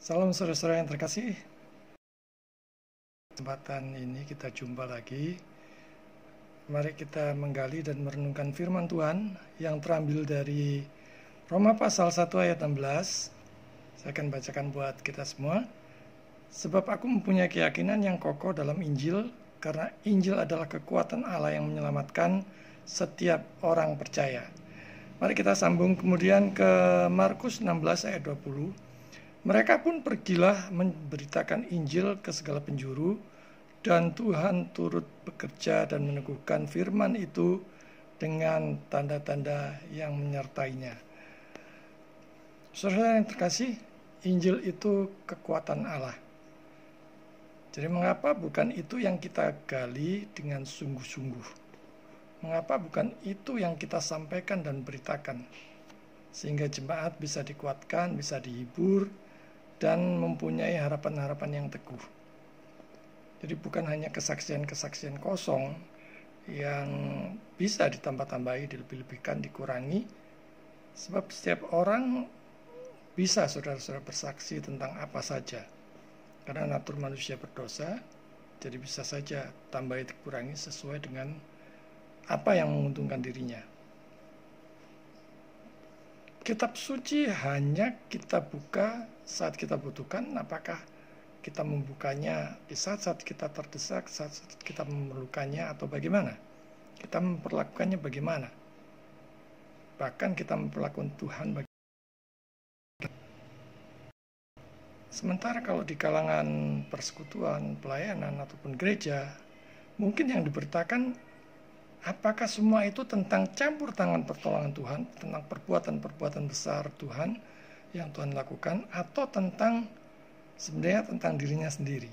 Salam saudara-saudara yang terkasih. Kesempatan ini kita jumpa lagi. Mari kita menggali dan merenungkan firman Tuhan yang terambil dari Roma pasal 1 ayat 16. Saya akan bacakan buat kita semua. Sebab aku mempunyai keyakinan yang kokoh dalam Injil, karena Injil adalah kekuatan Allah yang menyelamatkan setiap orang percaya. Mari kita sambung kemudian ke Markus 16 ayat 20. Mereka pun pergilah memberitakan Injil ke segala penjuru, dan Tuhan turut bekerja dan meneguhkan firman itu dengan tanda-tanda yang menyertainya. Saudara yang terkasih, Injil itu kekuatan Allah. Jadi mengapa bukan itu yang kita gali dengan sungguh-sungguh? Mengapa bukan itu yang kita sampaikan dan beritakan? Sehingga jemaat bisa dikuatkan, bisa dihibur, dan mempunyai harapan-harapan yang teguh. Jadi bukan hanya kesaksian-kesaksian kosong yang bisa ditambah-tambahi, dilebih-lebihkan, dikurangi. Sebab setiap orang bisa saudara-saudara bersaksi tentang apa saja. Karena natur manusia berdosa, jadi bisa saja tambahi dikurangi sesuai dengan apa yang menguntungkan dirinya. Kitab suci hanya kita buka saat kita butuhkan. Apakah kita membukanya di saat-saat kita terdesak, saat-saat kita memerlukannya, atau bagaimana? Kita memperlakukannya bagaimana? Bahkan kita memperlakukan Tuhan bagaimana? Sementara kalau di kalangan persekutuan, pelayanan, ataupun gereja, mungkin yang diberitakan apakah semua itu tentang campur tangan pertolongan Tuhan, tentang perbuatan-perbuatan besar Tuhan yang Tuhan lakukan, atau sebenarnya tentang dirinya sendiri.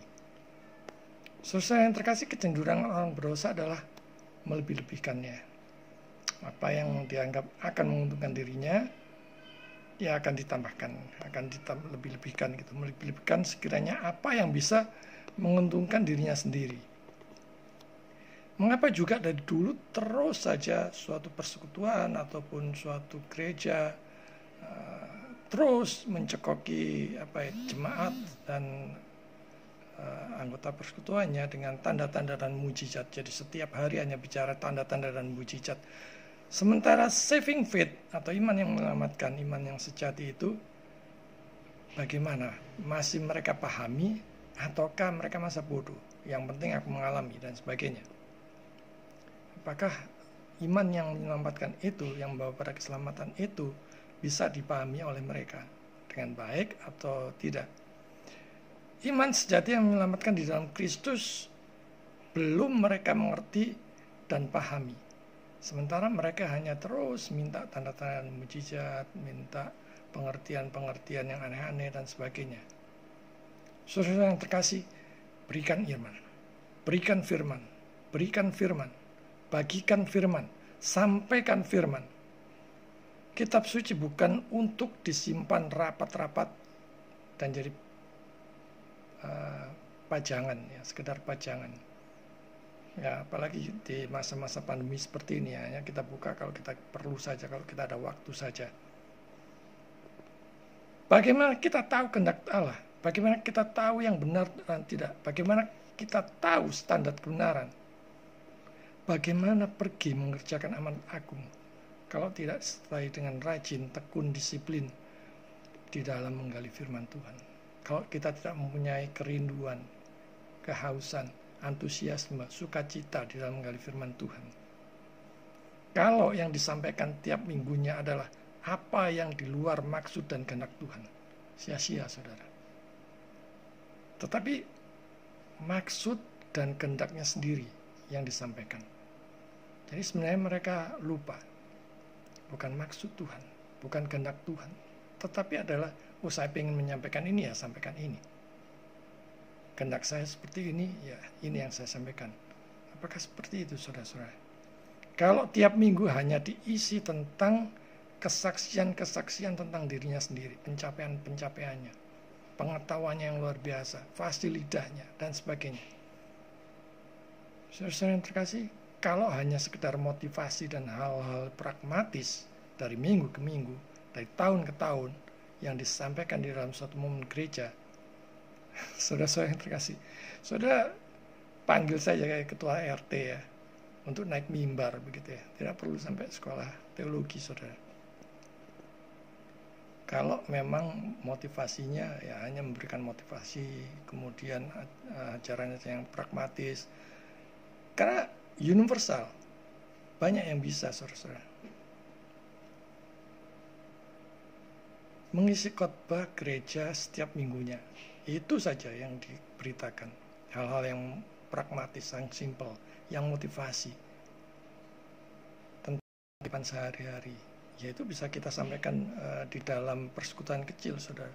Saudara yang terkasih, kecenderungan orang berdosa adalah melebih-lebihkannya. Apa yang dianggap akan menguntungkan dirinya, ya akan ditambahkan, akan dilebih-lebihkan gitu. Melebih-lebihkan sekiranya apa yang bisa menguntungkan dirinya sendiri. Mengapa juga dari dulu terus saja suatu persekutuan ataupun suatu gereja terus mencekoki jemaat dan anggota persekutuannya dengan tanda-tanda dan mujizat. Jadi setiap hari hanya bicara tanda-tanda dan mujizat. Sementara saving faith atau iman yang menyelamatkan, iman yang sejati itu bagaimana? Masih mereka pahami ataukah mereka masa bodoh? Yang penting aku mengalami dan sebagainya. Apakah iman yang menyelamatkan itu, yang membawa pada keselamatan itu, bisa dipahami oleh mereka dengan baik atau tidak? Iman sejati yang menyelamatkan di dalam Kristus belum mereka mengerti dan pahami. Sementara mereka hanya terus minta tanda-tanda mujizat, minta pengertian-pengertian yang aneh-aneh dan sebagainya. Saudara yang terkasih, berikan iman, berikan firman, berikan firman. Bagikan firman, sampaikan firman. Kitab suci bukan untuk disimpan rapat-rapat dan jadi pajangan, ya, sekedar pajangan. Ya, apalagi di masa-masa pandemi seperti ini, ya, kita buka kalau kita perlu saja, kalau kita ada waktu saja. Bagaimana kita tahu kehendak Allah? Bagaimana kita tahu yang benar dan tidak? Bagaimana kita tahu standar kebenaran? Bagaimana pergi mengerjakan amanat agung kalau tidak disertai dengan rajin, tekun, disiplin di dalam menggali firman Tuhan? Kalau kita tidak mempunyai kerinduan, kehausan, antusiasme, sukacita di dalam menggali firman Tuhan. Kalau yang disampaikan tiap minggunya adalah apa yang di luar maksud dan kehendak Tuhan, sia-sia saudara. Tetapi maksud dan kehendaknya sendiri yang disampaikan. Jadi sebenarnya mereka lupa. Bukan maksud Tuhan, bukan kehendak Tuhan. Tetapi adalah, saya ingin menyampaikan ini, ya sampaikan ini. Kehendak saya seperti ini, ya ini yang saya sampaikan. Apakah seperti itu saudara-saudara? Kalau tiap minggu hanya diisi tentang kesaksian-kesaksian tentang dirinya sendiri, pencapaian-pencapaiannya, pengetahuannya yang luar biasa, fasih lidahnya, dan sebagainya. Saudara-saudara yang terkasih, kalau hanya sekedar motivasi dan hal-hal pragmatis dari minggu ke minggu, dari tahun ke tahun yang disampaikan di dalam suatu momen gereja, Saudara-saudara yang terkasih, saudara panggil saja kayak ketua RT ya, untuk naik mimbar begitu ya. Tidak perlu sampai sekolah teologi, saudara. Kalau memang motivasinya ya hanya memberikan motivasi, kemudian ajarannya yang pragmatis, karena universal, banyak yang bisa, saudara-saudara. Mengisi khotbah gereja setiap minggunya, itu saja yang diberitakan. Hal-hal yang pragmatis, yang simple, yang motivasi tentang kehidupan sehari-hari, yaitu bisa kita sampaikan di dalam persekutuan kecil, saudara.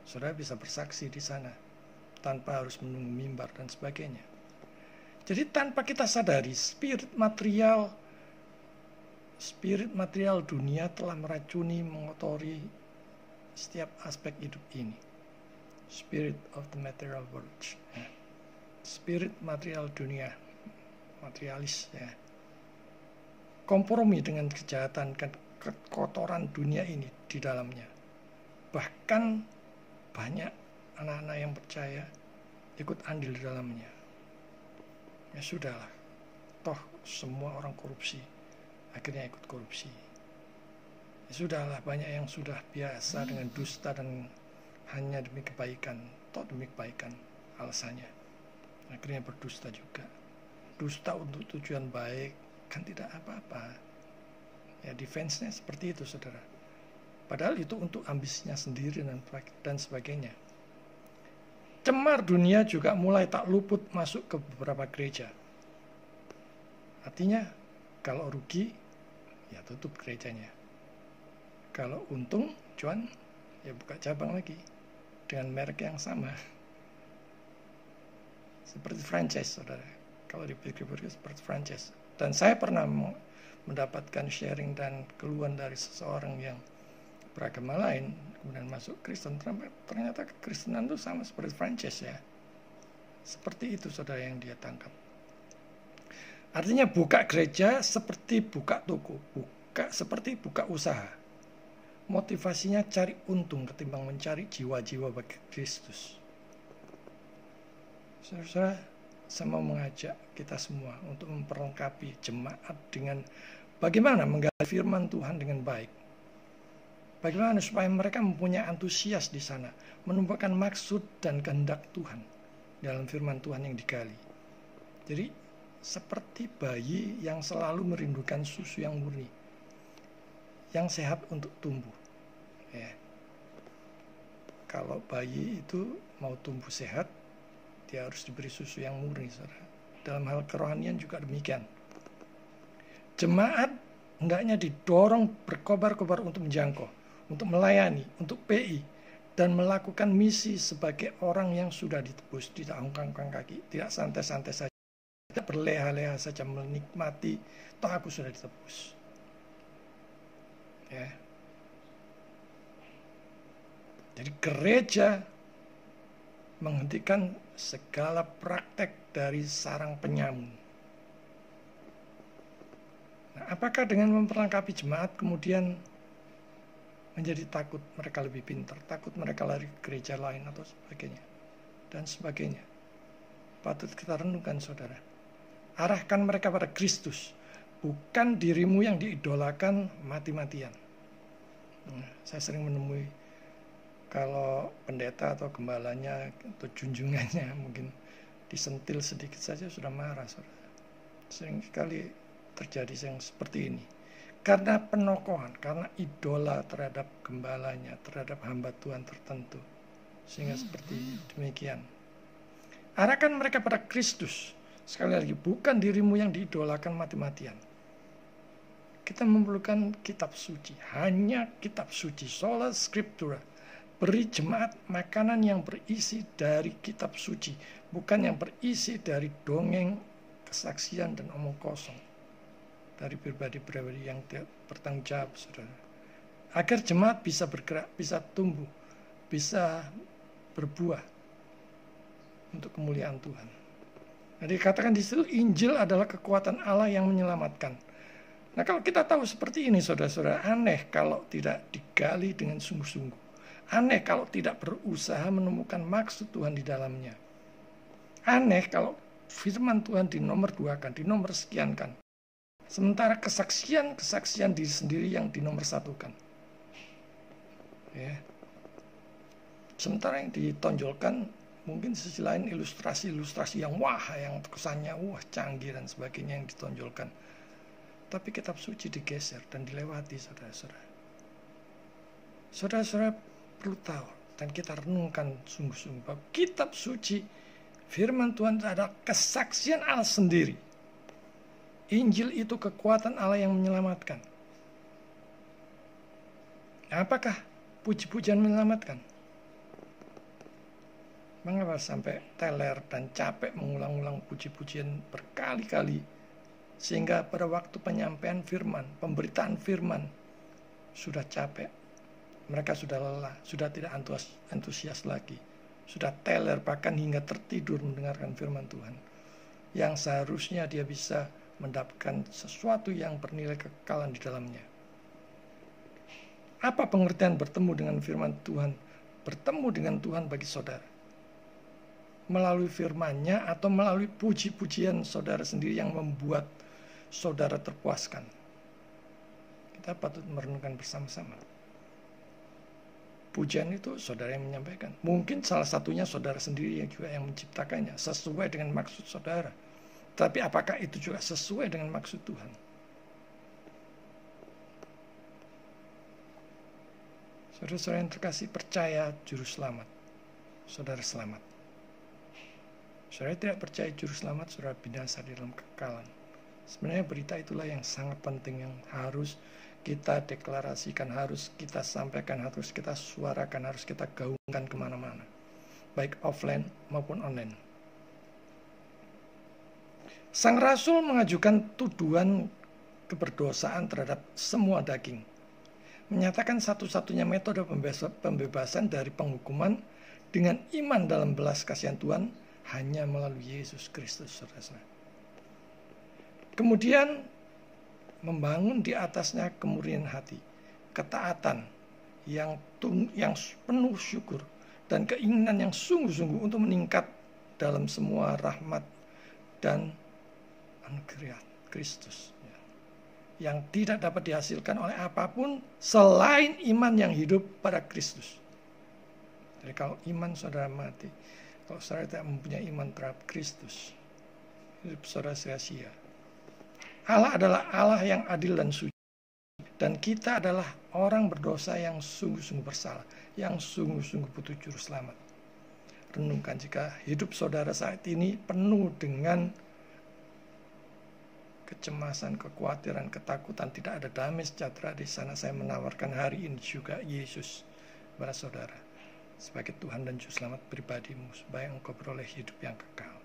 Saudara bisa bersaksi di sana tanpa harus menunggu mimbar dan sebagainya. Jadi tanpa kita sadari, spirit material dunia telah meracuni, mengotori setiap aspek hidup ini. Spirit of the material world, ya. Spirit material dunia, materialis, ya. Kompromi dengan kejahatan, kekotoran dunia ini di dalamnya. Bahkan banyak anak-anak yang percaya ikut andil di dalamnya. Ya sudahlah, toh semua orang korupsi, akhirnya ikut korupsi. Ya sudahlah, banyak yang sudah biasa dengan dusta dan hanya demi kebaikan, toh demi kebaikan alasannya, akhirnya berdusta juga. Dusta untuk tujuan baik kan tidak apa-apa. Ya defense-nya seperti itu, saudara. Padahal itu untuk ambisinya sendiri dan sebagainya. Cemar dunia juga mulai tak luput masuk ke beberapa gereja. Artinya kalau rugi, ya tutup gerejanya. Kalau untung, cuan, ya buka cabang lagi dengan merek yang sama. Seperti franchise, saudara. Kalau dipikir-pikir seperti franchise. Dan saya pernah mendapatkan sharing dan keluhan dari seseorang yang beragama lain, kemudian masuk Kristen. Ternyata kekristenan itu sama seperti franchise, ya. Seperti itu, saudara, yang dia tangkap. Artinya buka gereja seperti buka toko, seperti buka usaha. Motivasinya cari untung ketimbang mencari jiwa-jiwa bagi Kristus. Saudara, saya mau mengajak kita semua untuk memperlengkapi jemaat dengan bagaimana menggali firman Tuhan dengan baik. Bagaimana supaya mereka mempunyai antusias di sana, menumbuhkan maksud dan kehendak Tuhan dalam firman Tuhan yang digali. Jadi seperti bayi yang selalu merindukan susu yang murni, yang sehat untuk tumbuh. Ya. Kalau bayi itu mau tumbuh sehat, dia harus diberi susu yang murni, saudara. Dalam hal kerohanian juga demikian. Jemaat hendaknya didorong berkobar-kobar untuk menjangkau, untuk melayani, untuk PI, dan melakukan misi sebagai orang yang sudah ditebus, tidak ongkang-ongkang kaki, tidak santai-santai saja, tidak berleha-leha saja menikmati, toh aku sudah ditebus. Ya. Jadi gereja menghentikan segala praktek dari sarang penyamun. Nah, apakah dengan memperlengkapi jemaat kemudian menjadi takut mereka lebih pintar, takut mereka lari ke gereja lain atau sebagainya, dan sebagainya? Patut kita renungkan, saudara. Arahkan mereka pada Kristus, bukan dirimu yang diidolakan mati-matian. Saya sering menemui kalau pendeta atau gembalanya atau junjungannya mungkin disentil sedikit saja sudah marah, saudara. Sering sekali terjadi yang seperti ini. Karena penokohan, karena idola terhadap gembalanya, terhadap hamba Tuhan tertentu. Sehingga seperti demikian. Arahkan mereka pada Kristus. Sekali lagi, bukan dirimu yang diidolakan mati-matian. Kita memerlukan kitab suci. Hanya kitab suci, sola scriptura. Beri jemaat makanan yang berisi dari kitab suci, bukan yang berisi dari dongeng, kesaksian, dan omong kosong. Dari pribadi-pribadi yang tidak bertanggung jawab, saudara. Agar jemaat bisa bergerak, bisa tumbuh, bisa berbuah untuk kemuliaan Tuhan. Nah, dikatakan di situ Injil adalah kekuatan Allah yang menyelamatkan. Nah, kalau kita tahu seperti ini, saudara-saudara, aneh kalau tidak digali dengan sungguh-sungguh. Aneh kalau tidak berusaha menemukan maksud Tuhan di dalamnya. Aneh kalau firman Tuhan dinomor duakan, dinomor sekiankan. Sementara kesaksian diri sendiri yang dinomor satukan. Ya. Sementara yang ditonjolkan mungkin sisi lain ilustrasi-ilustrasi yang yang kesannya canggih dan sebagainya yang ditonjolkan. Tapi kitab suci digeser dan dilewati, saudara-saudara. Saudara-saudara perlu tahu dan kita renungkan sungguh-sungguh bahwa kitab suci firman Tuhan adalah kesaksian Allah sendiri. Injil itu kekuatan Allah yang menyelamatkan. Apakah puji-pujian menyelamatkan? Mengapa sampai teler dan capek mengulang-ulang puji-pujian berkali-kali sehingga pada waktu penyampaian firman, pemberitaan firman sudah capek. Mereka sudah lelah, sudah tidak antusias lagi. Sudah teler bahkan hingga tertidur mendengarkan firman Tuhan. Yang seharusnya dia bisa mendapatkan sesuatu yang bernilai kekekalan di dalamnya. Apa pengertian bertemu dengan firman Tuhan? Bertemu dengan Tuhan bagi saudara. Melalui firman-Nya atau melalui puji-pujian saudara sendiri yang membuat saudara terpuaskan. Kita patut merenungkan bersama-sama. Pujian itu saudara yang menyampaikan. Mungkin salah satunya saudara sendiri yang juga yang menciptakannya sesuai dengan maksud saudara. Tapi apakah itu juga sesuai dengan maksud Tuhan? Saudara-saudara yang terkasih, percaya juru selamat. Saudara selamat. Saudara tidak percaya juru selamat, saudara binasa di dalam kekekalan. Sebenarnya berita itulah yang sangat penting, yang harus kita deklarasikan, harus kita sampaikan, harus kita suarakan, harus kita gaungkan kemana-mana. Baik offline maupun online. Sang Rasul mengajukan tuduhan keberdosaan terhadap semua daging. Menyatakan satu-satunya metode pembebasan dari penghukuman dengan iman dalam belas kasihan Tuhan hanya melalui Yesus Kristus, saudara-saudara. Kemudian membangun di atasnya kemurnian hati, ketaatan yang penuh syukur dan keinginan yang sungguh-sungguh untuk meningkat dalam semua rahmat dan anugerah Kristus yang tidak dapat dihasilkan oleh apapun selain iman yang hidup pada Kristus. Jadi kalau iman saudara mati, kalau saudara tidak mempunyai iman terhadap Kristus, hidup saudara sia-sia. Allah adalah Allah yang adil dan suci. Dan kita adalah orang berdosa yang sungguh-sungguh bersalah, yang sungguh-sungguh butuh juru selamat. Renungkan jika hidup saudara saat ini penuh dengan kecemasan, kekhawatiran, ketakutan, tidak ada damai sejahtera di sana. Saya menawarkan hari ini juga Yesus kepada saudara sebagai Tuhan dan Juru Selamat pribadimu, supaya engkau beroleh hidup yang kekal.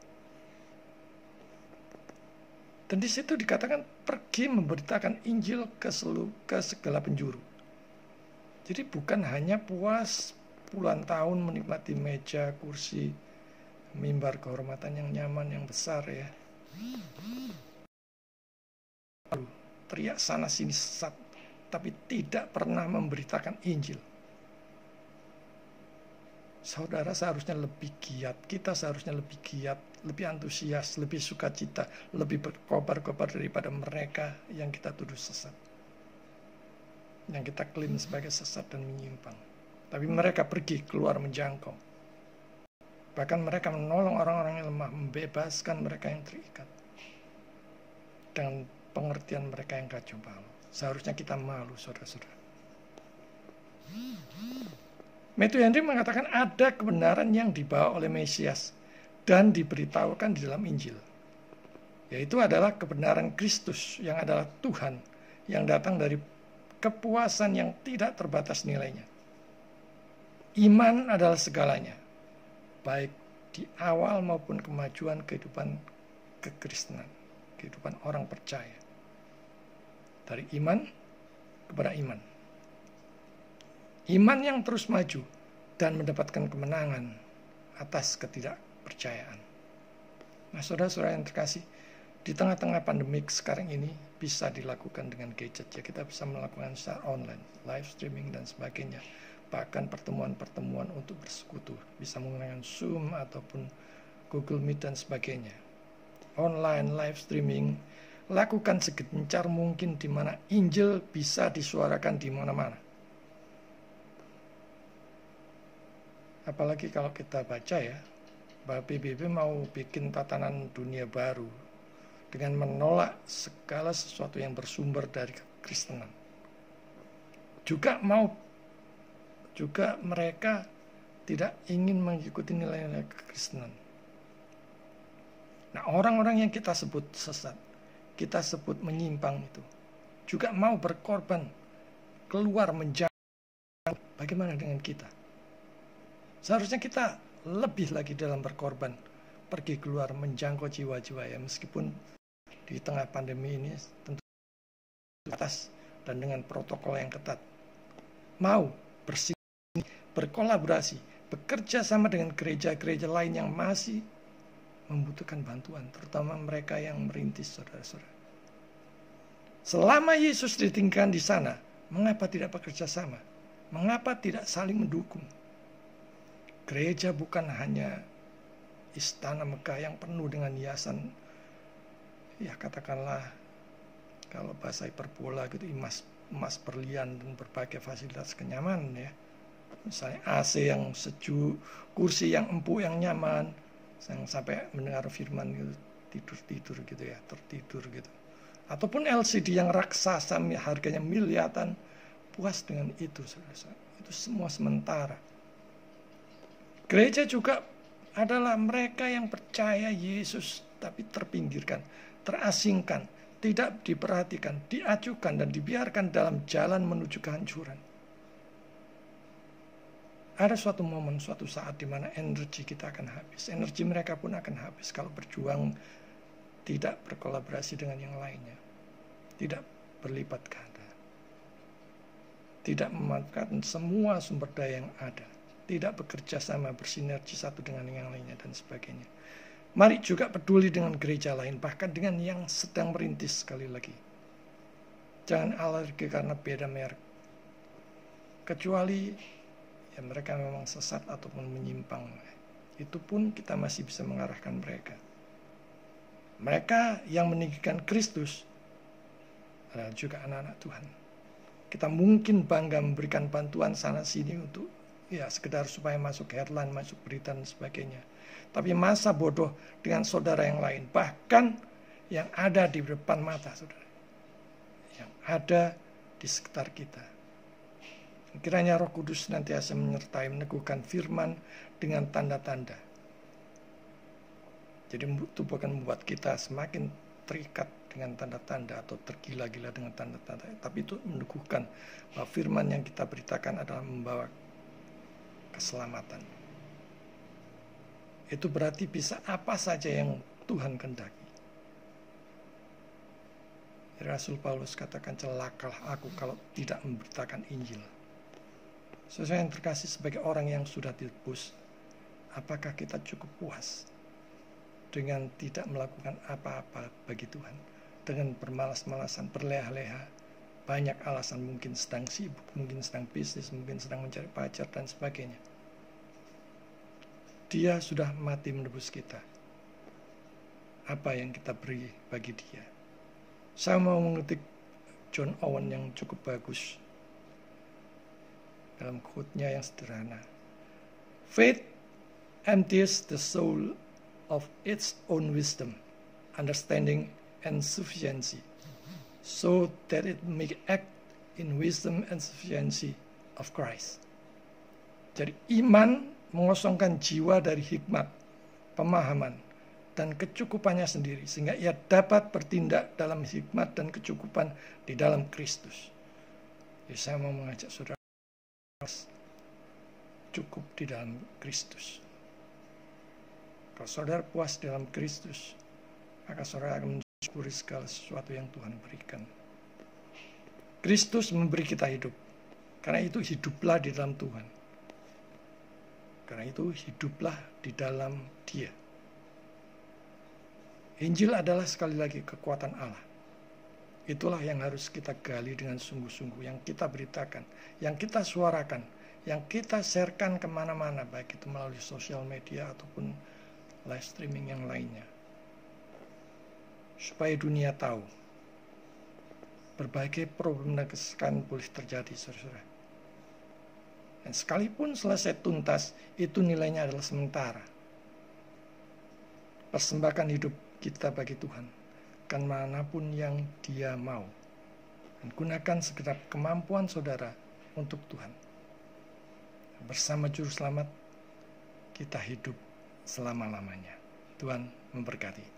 Dan di situ dikatakan pergi memberitakan Injil ke segala penjuru. Jadi bukan hanya puas puluhan tahun menikmati meja, kursi, mimbar kehormatan yang nyaman, yang besar ya. Teriak sana sini sesat, tapi tidak pernah memberitakan Injil. Saudara seharusnya lebih giat, kita seharusnya lebih giat, lebih antusias, lebih sukacita, lebih berkobar-kobar daripada mereka yang kita tuduh sesat, yang kita klaim sebagai sesat dan menyimpang. Tapi mereka pergi keluar menjangkau. Bahkan mereka menolong orang-orang yang lemah, membebaskan mereka yang terikat. Dengan pengertian mereka yang kacau balau. Seharusnya kita malu, saudara-saudara. Matthew Henry mengatakan ada kebenaran yang dibawa oleh Mesias dan diberitahukan di dalam Injil. Yaitu adalah kebenaran Kristus yang adalah Tuhan, yang datang dari kepuasan yang tidak terbatas nilainya. Iman adalah segalanya, baik di awal maupun kemajuan kehidupan kekristenan, kehidupan orang percaya. Dari iman kepada iman. Iman yang terus maju dan mendapatkan kemenangan atas ketidakpercayaan. Nah, saudara-saudara yang terkasih, di tengah-tengah pandemik sekarang ini bisa dilakukan dengan gadget ya. Kita bisa melakukan secara online, live streaming dan sebagainya. bahkan pertemuan-pertemuan untuk bersekutu, bisa menggunakan Zoom ataupun Google Meet dan sebagainya. Online live streaming, lakukan segencar mungkin di mana Injil bisa disuarakan di mana-mana. Apalagi kalau kita baca ya, bahwa PBB mau bikin tatanan dunia baru dengan menolak segala sesuatu yang bersumber dari kekristenan. Juga mereka tidak ingin mengikuti nilai-nilai kekristenan. Nah, orang-orang yang kita sebut sesat, kita sebut menyimpang itu, juga mau berkorban, keluar menjauh. Bagaimana dengan kita? Seharusnya kita lebih lagi dalam berkorban, pergi keluar menjangkau jiwa-jiwa ya, meskipun di tengah pandemi ini tentu atas dan dengan protokol yang ketat. Mau bersih, berkolaborasi, bekerja sama dengan gereja-gereja lain yang masih membutuhkan bantuan, terutama mereka yang merintis, saudara-saudara. Selama Yesus ditinggalkan di sana, mengapa tidak bekerja sama? Mengapa tidak saling mendukung? Gereja bukan hanya istana megah yang penuh dengan hiasan, ya katakanlah kalau bahasa hiperbola gitu, emas berlian dan berbagai fasilitas kenyamanan ya. Misalnya AC yang sejuk, kursi yang empuk yang nyaman, yang sampai mendengar firman gitu, tidur gitu ya, tertidur gitu. Ataupun LCD yang raksasa harganya miliaran, puas dengan itu, saudara. Itu semua sementara. Gereja juga adalah mereka yang percaya Yesus tapi terpinggirkan, terasingkan, tidak diperhatikan, diacukan dan dibiarkan dalam jalan menuju kehancuran. Ada suatu momen, suatu saat di mana energi kita akan habis. Energi mereka pun akan habis kalau berjuang tidak berkolaborasi dengan yang lainnya. Tidak berlipat ganda. Tidak memanfaatkan semua sumber daya yang ada. Tidak bekerja sama, bersinergi satu dengan yang lainnya dan sebagainya. Mari juga peduli dengan gereja lain, bahkan dengan yang sedang merintis sekali lagi. Jangan alergi karena beda merek. Kecuali ya mereka memang sesat ataupun menyimpang. Itu pun kita masih bisa mengarahkan mereka. Mereka yang meninggikan Kristus adalah juga anak-anak Tuhan. Kita mungkin bangga memberikan bantuan sana sini untuk ya sekedar supaya masuk headline, masuk berita dan sebagainya. Tapi masa bodoh dengan saudara yang lain, bahkan yang ada di depan mata saudara, yang ada di sekitar kita. Kiranya Roh Kudus senantiasa menyertai, meneguhkan firman dengan tanda-tanda. Jadi itu bukan membuat kita semakin terikat dengan tanda-tanda atau tergila-gila dengan tanda-tanda, tapi itu meneguhkan bahwa firman yang kita beritakan adalah membawa keselamatan. Itu berarti bisa apa saja yang Tuhan kehendaki. Rasul Paulus katakan, celakalah aku kalau tidak memberitakan Injil. Saudara yang terkasih, sebagai orang yang sudah ditebus, apakah kita cukup puas dengan tidak melakukan apa-apa bagi Tuhan? Dengan bermalas-malasan, berleha-leha, banyak alasan, mungkin sedang sibuk, mungkin sedang bisnis, mungkin sedang mencari pacar dan sebagainya. Dia sudah mati menebus kita. Apa yang kita beri bagi dia? Saya mau mengetik John Owen yang cukup bagus dalam quote-nya yang sederhana. Faith empties the soul of its own wisdom, understanding, and sufficiency, so that it may act in wisdom and sufficiency of Christ. Jadi iman mengosongkan jiwa dari hikmat, pemahaman, dan kecukupannya sendiri, sehingga ia dapat bertindak dalam hikmat dan kecukupan di dalam Kristus. Jadi saya mau mengajak saudara cukup di dalam Kristus. Kalau saudara puas dalam Kristus, maka saudara akan mensyukuri segala sesuatu yang Tuhan berikan. Kristus memberi kita hidup. Karena itu hiduplah di dalam Tuhan. Karena itu hiduplah di dalam Dia. Injil adalah sekali lagi kekuatan Allah. Itulah yang harus kita gali dengan sungguh-sungguh, yang kita beritakan, yang kita suarakan, yang kita sharekan kemana-mana, baik itu melalui sosial media ataupun live streaming yang lainnya, supaya dunia tahu berbagai problem dan kesesakan boleh terjadi, saudara. Dan sekalipun selesai tuntas, itu nilainya adalah sementara. Persembahkan hidup kita bagi Tuhan, kan manapun yang Dia mau, dan gunakan segenap kemampuan saudara untuk Tuhan. Bersama Juru Selamat, kita hidup selama-lamanya. Tuhan memberkati.